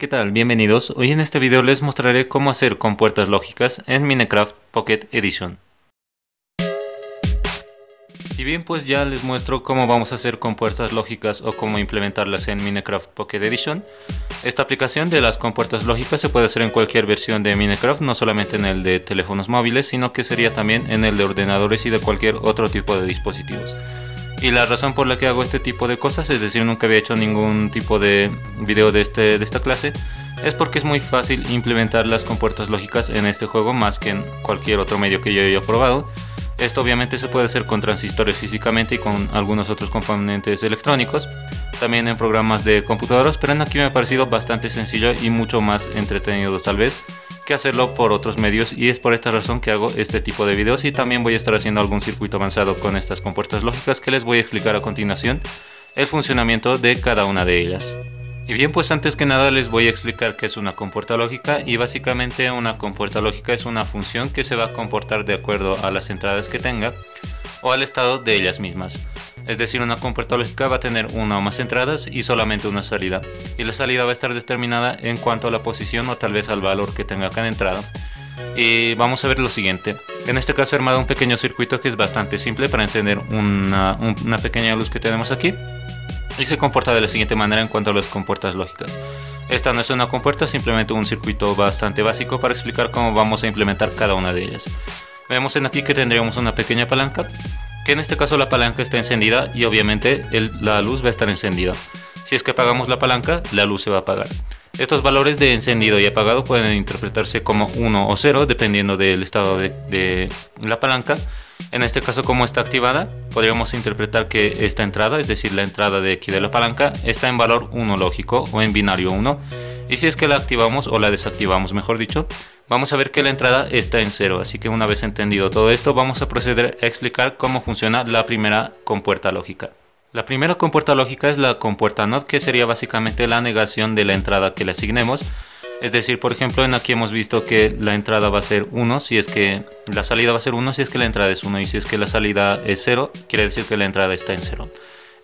¿Qué tal? Bienvenidos. Hoy en este video les mostraré cómo hacer compuertas lógicas en Minecraft Pocket Edition. Y bien, pues ya les muestro cómo vamos a hacer compuertas lógicas o cómo implementarlas en Minecraft Pocket Edition. Esta aplicación de las compuertas lógicas se puede hacer en cualquier versión de Minecraft, no solamente en el de teléfonos móviles, sino que sería también en el de ordenadores y de cualquier otro tipo de dispositivos. Y la razón por la que hago este tipo de cosas, es decir, nunca había hecho ningún tipo de video de esta clase, es porque es muy fácil implementar las compuertas lógicas en este juego más que en cualquier otro medio que yo haya probado. Esto obviamente se puede hacer con transistores físicamente y con algunos otros componentes electrónicos, también en programas de computadoras, pero en aquí me ha parecido bastante sencillo y mucho más entretenido tal vez que hacerlo por otros medios, y es por esta razón que hago este tipo de videos. Y también voy a estar haciendo algún circuito avanzado con estas compuertas lógicas que les voy a explicar a continuación el funcionamiento de cada una de ellas. Y bien, pues antes que nada les voy a explicar qué es una compuerta lógica. Y básicamente una compuerta lógica es una función que se va a comportar de acuerdo a las entradas que tenga o al estado de ellas mismas. Es decir, una compuerta lógica va a tener una o más entradas y solamente una salida, y la salida va a estar determinada en cuanto a la posición o tal vez al valor que tenga cada entrada. Y vamos a ver lo siguiente. En este caso he armado un pequeño circuito que es bastante simple para encender una pequeña luz que tenemos aquí, y se comporta de la siguiente manera en cuanto a las compuertas lógicas. Esta no es una compuerta, simplemente un circuito bastante básico para explicar cómo vamos a implementar cada una de ellas. Vemos en aquí que tendríamos una pequeña palanca, que en este caso la palanca está encendida y obviamente la luz va a estar encendida. Si es que apagamos la palanca, la luz se va a apagar. Estos valores de encendido y apagado pueden interpretarse como 1 o 0 dependiendo del estado de la palanca. En este caso, como está activada, podríamos interpretar que esta entrada, es decir, la entrada de aquí de la palanca, está en valor 1 lógico o en binario 1. Y si es que la activamos o la desactivamos, mejor dicho, vamos a ver que la entrada está en 0. Así que una vez entendido todo esto, vamos a proceder a explicar cómo funciona la primera compuerta lógica. La primera compuerta lógica es la compuerta NOT, que sería básicamente la negación de la entrada que le asignemos. Es decir, por ejemplo, en aquí hemos visto que la entrada va a ser 1 si es que la salida va a ser 1 si es que la entrada es 1, y si es que la salida es 0, quiere decir que la entrada está en 0.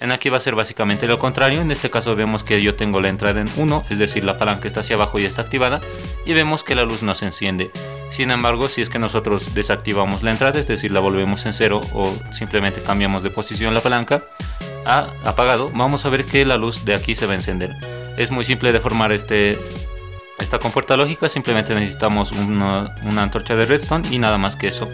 En aquí va a ser básicamente lo contrario. En este caso vemos que yo tengo la entrada en 1, es decir, la palanca está hacia abajo y está activada, y vemos que la luz no se enciende. Sin embargo, si es que nosotros desactivamos la entrada, es decir, la volvemos en 0 o simplemente cambiamos de posición la palanca a apagado, vamos a ver que la luz de aquí se va a encender. Es muy simple de formar esta compuerta lógica, simplemente necesitamos una antorcha de redstone y nada más que eso.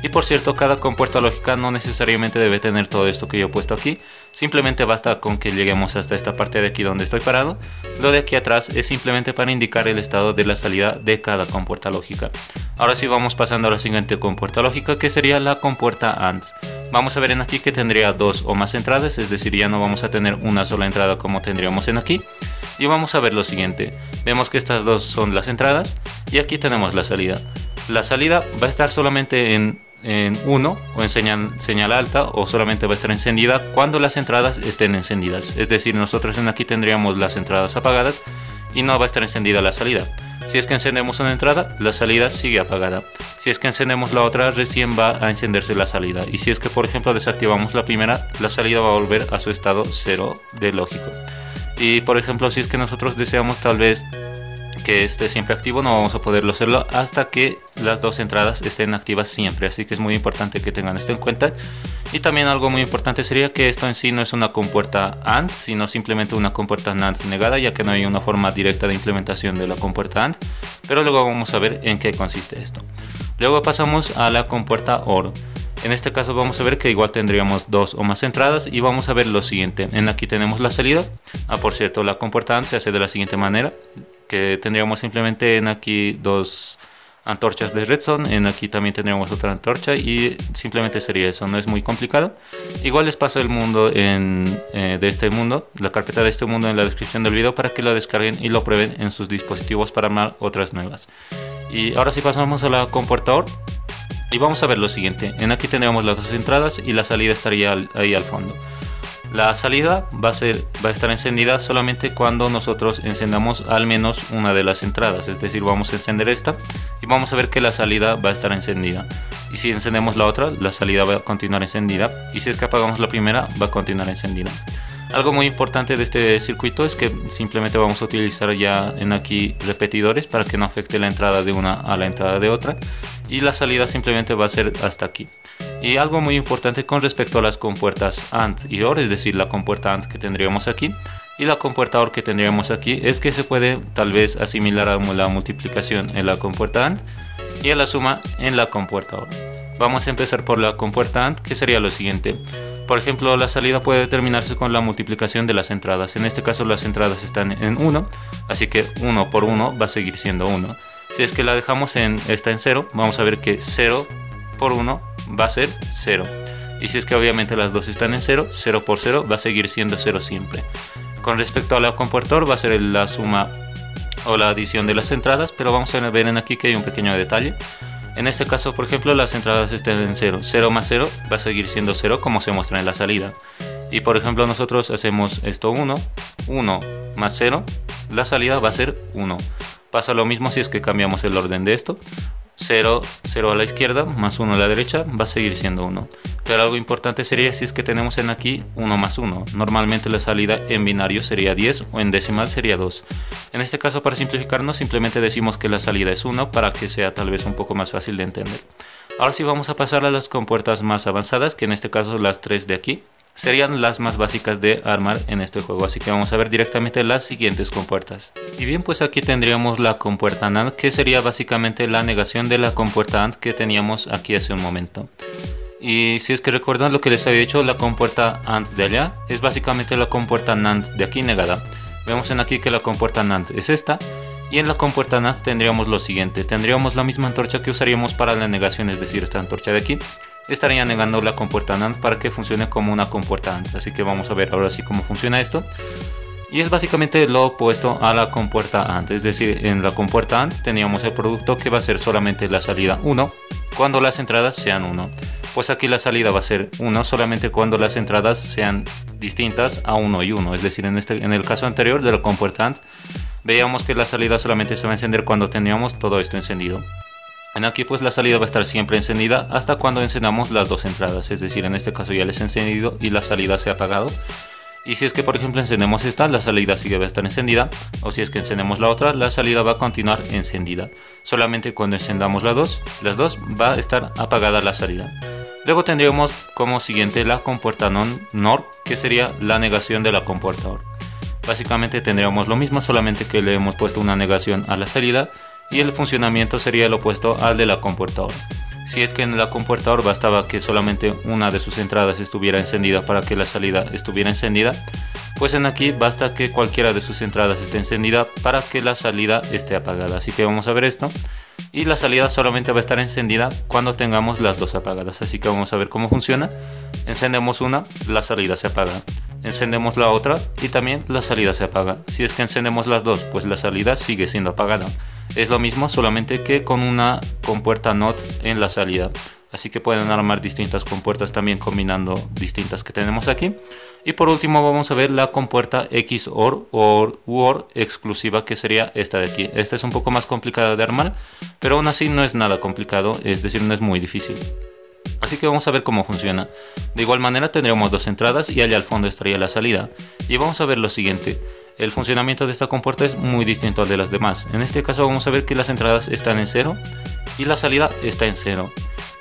Y por cierto, cada compuerta lógica no necesariamente debe tener todo esto que yo he puesto aquí, simplemente basta con que lleguemos hasta esta parte de aquí donde estoy parado. Lo de aquí atrás es simplemente para indicar el estado de la salida de cada compuerta lógica. Ahora sí, vamos pasando a la siguiente compuerta lógica, que sería la compuerta AND. Vamos a ver en aquí que tendría dos o más entradas, es decir, ya no vamos a tener una sola entrada como tendríamos en aquí. Y vamos a ver lo siguiente. Vemos que estas dos son las entradas y aquí tenemos la salida. La salida va a estar solamente en 1 o en señal alta, o solamente va a estar encendida cuando las entradas estén encendidas. Es decir, nosotros en aquí tendríamos las entradas apagadas y no va a estar encendida la salida. Si es que encendemos una entrada, la salida sigue apagada. Si es que encendemos la otra, recién va a encenderse la salida. Y si es que por ejemplo desactivamos la primera, la salida va a volver a su estado 0 de lógico. Y por ejemplo, si es que nosotros deseamos tal vez que esté siempre activo, no vamos a poderlo hacerlo hasta que las dos entradas estén activas siempre. Así que es muy importante que tengan esto en cuenta. Y también algo muy importante sería que esto en sí no es una compuerta AND, sino simplemente una compuerta NAND negada, ya que no hay una forma directa de implementación de la compuerta AND. Pero luego vamos a ver en qué consiste esto. Luego pasamos a la compuerta OR. En este caso vamos a ver que igual tendríamos dos o más entradas, y vamos a ver lo siguiente. En aquí tenemos la salida. Por cierto, la compuerta AND se hace de la siguiente manera, que tendríamos simplemente en aquí dos antorchas de redstone, en aquí también tendríamos otra antorcha, y simplemente sería eso, no es muy complicado. Igual les paso el mundo de este mundo, la carpeta de este mundo, en la descripción del video para que lo descarguen y lo prueben en sus dispositivos para armar otras nuevas. Y ahora sí pasamos a la compuerta OR. Y vamos a ver lo siguiente. En aquí tendríamos las dos entradas y la salida estaría ahí al fondo. La salida va a estar encendida solamente cuando nosotros encendamos al menos una de las entradas. Es decir, vamos a encender esta y vamos a ver que la salida va a estar encendida. Y si encendemos la otra, la salida va a continuar encendida. Y si es que apagamos la primera, va a continuar encendida. Algo muy importante de este circuito es que simplemente vamos a utilizar ya en aquí repetidores para que no afecte la entrada de una a la entrada de otra, y la salida simplemente va a ser hasta aquí. Y algo muy importante con respecto a las compuertas AND y OR, es decir, la compuerta AND que tendríamos aquí y la compuerta OR que tendríamos aquí, es que se puede tal vez asimilar a la multiplicación en la compuerta AND y a la suma en la compuerta OR. Vamos a empezar por la compuerta AND, que sería lo siguiente. Por ejemplo, la salida puede determinarse con la multiplicación de las entradas. En este caso las entradas están en 1, así que 1 por 1 va a seguir siendo 1. Si es que la dejamos está en 0, vamos a ver que 0 por 1 va a ser 0. Y si es que obviamente las dos están en 0, 0 por 0 va a seguir siendo 0 siempre. Con respecto a la compuerta OR va a ser la suma o la adición de las entradas, pero vamos a ver en aquí que hay un pequeño detalle. En este caso, por ejemplo, las entradas están en 0. 0 más 0 va a seguir siendo 0 como se muestra en la salida. Y por ejemplo nosotros hacemos esto 1, 1 más 0, la salida va a ser 1. Pasa lo mismo si es que cambiamos el orden de esto. 0, 0 a la izquierda más 1 a la derecha va a seguir siendo 1. Pero algo importante sería si es que tenemos en aquí 1 más 1. Normalmente la salida en binario sería 10 o en decimal sería 2. En este caso, para simplificarnos, simplemente decimos que la salida es 1 para que sea tal vez un poco más fácil de entender. Ahora sí vamos a pasar a las compuertas más avanzadas, que en este caso las 3 de aquí serían las más básicas de armar en este juego, así que vamos a ver directamente las siguientes compuertas. Y bien, pues aquí tendríamos la compuerta NAND, que sería básicamente la negación de la compuerta AND que teníamos aquí hace un momento. Y si es que recuerdan lo que les había dicho, la compuerta AND de allá es básicamente la compuerta NAND de aquí negada. Vemos en aquí que la compuerta NAND es esta, y en la compuerta NAND tendríamos lo siguiente. Tendríamos la misma antorcha que usaríamos para la negación, es decir, esta antorcha de aquí estaría negando la compuerta NAND para que funcione como una compuerta AND. Así que vamos a ver ahora sí cómo funciona esto. Y es básicamente lo opuesto a la compuerta AND, es decir, en la compuerta AND teníamos el producto que va a ser solamente la salida 1 cuando las entradas sean 1. Pues aquí la salida va a ser 1 solamente cuando las entradas sean distintas a 1 y 1. Es decir, en el caso anterior de la compuerta AND veíamos que la salida solamente se va a encender cuando teníamos todo esto encendido. En aquí pues la salida va a estar siempre encendida hasta cuando encendamos las dos entradas, es decir, en este caso ya les he encendido y la salida se ha apagado. Y si es que por ejemplo encendemos esta, la salida sigue va a estar encendida, o si es que encendemos la otra, la salida va a continuar encendida. Solamente cuando encendamos las dos va a estar apagada la salida. Luego tendríamos como siguiente la compuerta NOR, que sería la negación de la compuerta OR. Básicamente tendríamos lo mismo, solamente que le hemos puesto una negación a la salida y el funcionamiento sería el opuesto al de la compuerta OR. Si es que en la compuerta OR bastaba que solamente una de sus entradas estuviera encendida para que la salida estuviera encendida, pues en aquí basta que cualquiera de sus entradas esté encendida para que la salida esté apagada. Así que vamos a ver esto. Y la salida solamente va a estar encendida cuando tengamos las dos apagadas. Así que vamos a ver cómo funciona. Encendemos una, la salida se apaga. Encendemos la otra y también la salida se apaga. Si es que encendemos las dos, pues la salida sigue siendo apagada. Es lo mismo, solamente que con una compuerta NOT en la salida. Así que pueden armar distintas compuertas también combinando distintas que tenemos aquí. Y por último vamos a ver la compuerta XOR o UOR exclusiva, que sería esta de aquí. Esta es un poco más complicada de armar, pero aún así no es nada complicado, es decir, no es muy difícil. Así que vamos a ver cómo funciona. De igual manera tendremos dos entradas y allá al fondo estaría la salida. Y vamos a ver lo siguiente. El funcionamiento de esta compuerta es muy distinto al de las demás. En este caso vamos a ver que las entradas están en 0 y la salida está en 0.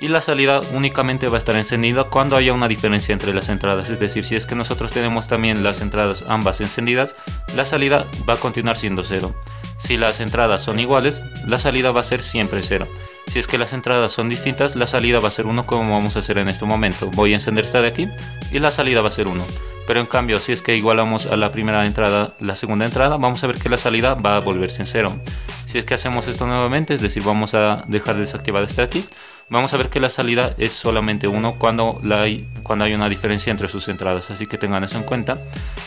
Y la salida únicamente va a estar encendida cuando haya una diferencia entre las entradas. Es decir, si es que nosotros tenemos también las entradas ambas encendidas, la salida va a continuar siendo 0. Si las entradas son iguales, la salida va a ser siempre 0. Si es que las entradas son distintas, la salida va a ser 1, como vamos a hacer en este momento. Voy a encender esta de aquí y la salida va a ser 1. Pero en cambio, si es que igualamos a la primera entrada la segunda entrada, vamos a ver que la salida va a volverse en 0. Si es que hacemos esto nuevamente, es decir, vamos a dejar desactivada esta de aquí, vamos a ver que la salida es solamente 1 cuando hay una diferencia entre sus entradas, así que tengan eso en cuenta.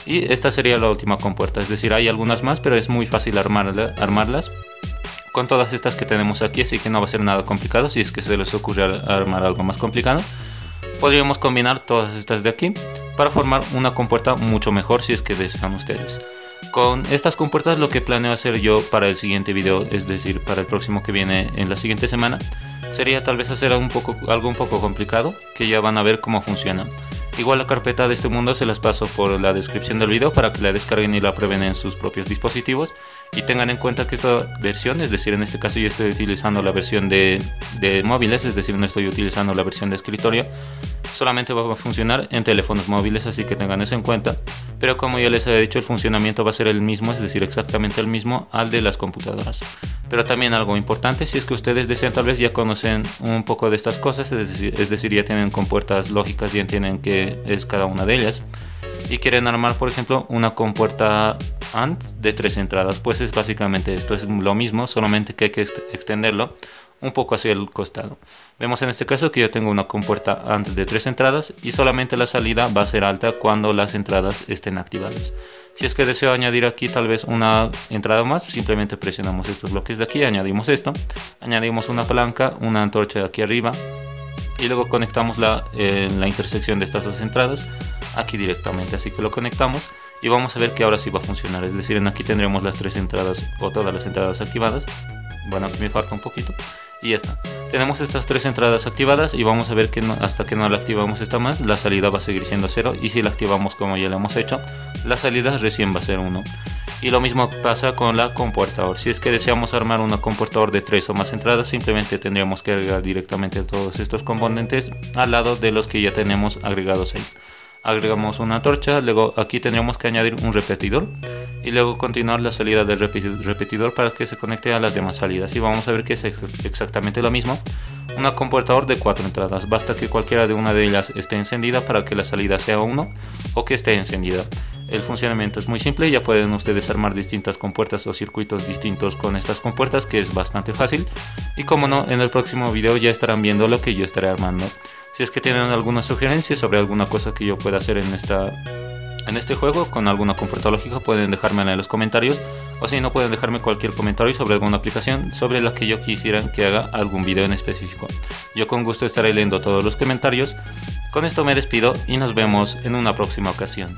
Y esta sería la última compuerta, es decir, hay algunas más, pero es muy fácil armarlas con todas estas que tenemos aquí, así que no va a ser nada complicado. Si es que se les ocurre armar algo más complicado, podríamos combinar todas estas de aquí para formar una compuerta mucho mejor si es que desean ustedes. Con estas compuertas lo que planeo hacer yo para el siguiente video, es decir, para el próximo que viene en la siguiente semana, sería tal vez hacer algo un poco complicado, que ya van a ver cómo funciona. Igual la carpeta de este mundo se las paso por la descripción del video para que la descarguen y la prueben en sus propios dispositivos. Y tengan en cuenta que esta versión, es decir, en este caso yo estoy utilizando la versión de móviles, es decir, no estoy utilizando la versión de escritorio, solamente va a funcionar en teléfonos móviles, así que tengan eso en cuenta. Pero como ya les había dicho, el funcionamiento va a ser el mismo, es decir, exactamente el mismo al de las computadoras. Pero también algo importante, si es que ustedes desean, tal vez ya conocen un poco de estas cosas, es decir, ya tienen compuertas lógicas, ya entienden qué es cada una de ellas, y quieren armar, por ejemplo, una compuerta AND de 3 entradas, pues es básicamente esto, es lo mismo, solamente que hay que extenderlo un poco hacia el costado. Vemos en este caso que yo tengo una compuerta AND de 3 entradas y solamente la salida va a ser alta cuando las entradas estén activadas. Si es que deseo añadir aquí tal vez una entrada más, simplemente presionamos estos bloques de aquí, añadimos esto, añadimos una palanca, una antorcha aquí arriba y luego conectamos la intersección de estas dos entradas aquí directamente, así que lo conectamos y vamos a ver que ahora sí va a funcionar, es decir, aquí tendremos las 3 entradas o todas las entradas activadas. Bueno, aquí me falta un poquito y ya está. Tenemos estas 3 entradas activadas y vamos a ver que hasta que no la activamos esta más, la salida va a seguir siendo 0, y si la activamos como ya la hemos hecho, la salida recién va a ser 1. Y lo mismo pasa con la compuerta OR. Si es que deseamos armar una compuerta OR de 3 o más entradas, simplemente tendríamos que agregar directamente todos estos componentes al lado de los que ya tenemos agregados ahí. Agregamos una antorcha, luego aquí tendríamos que añadir un repetidor y luego continuar la salida del repetidor para que se conecte a las demás salidas, y vamos a ver que es exactamente lo mismo. Una compuerta OR de 4 entradas, basta que cualquiera de una de ellas esté encendida para que la salida sea 1 o que esté encendida. El funcionamiento es muy simple, ya pueden ustedes armar distintas compuertas o circuitos distintos con estas compuertas, que es bastante fácil, y como no, en el próximo video ya estarán viendo lo que yo estaré armando. Si es que tienen alguna sugerencia sobre alguna cosa que yo pueda hacer en este juego con alguna compuerta lógica, pueden dejármela en los comentarios, o si no, pueden dejarme cualquier comentario sobre alguna aplicación sobre la que yo quisiera que haga algún video en específico. Yo con gusto estaré leyendo todos los comentarios. Con esto me despido y nos vemos en una próxima ocasión.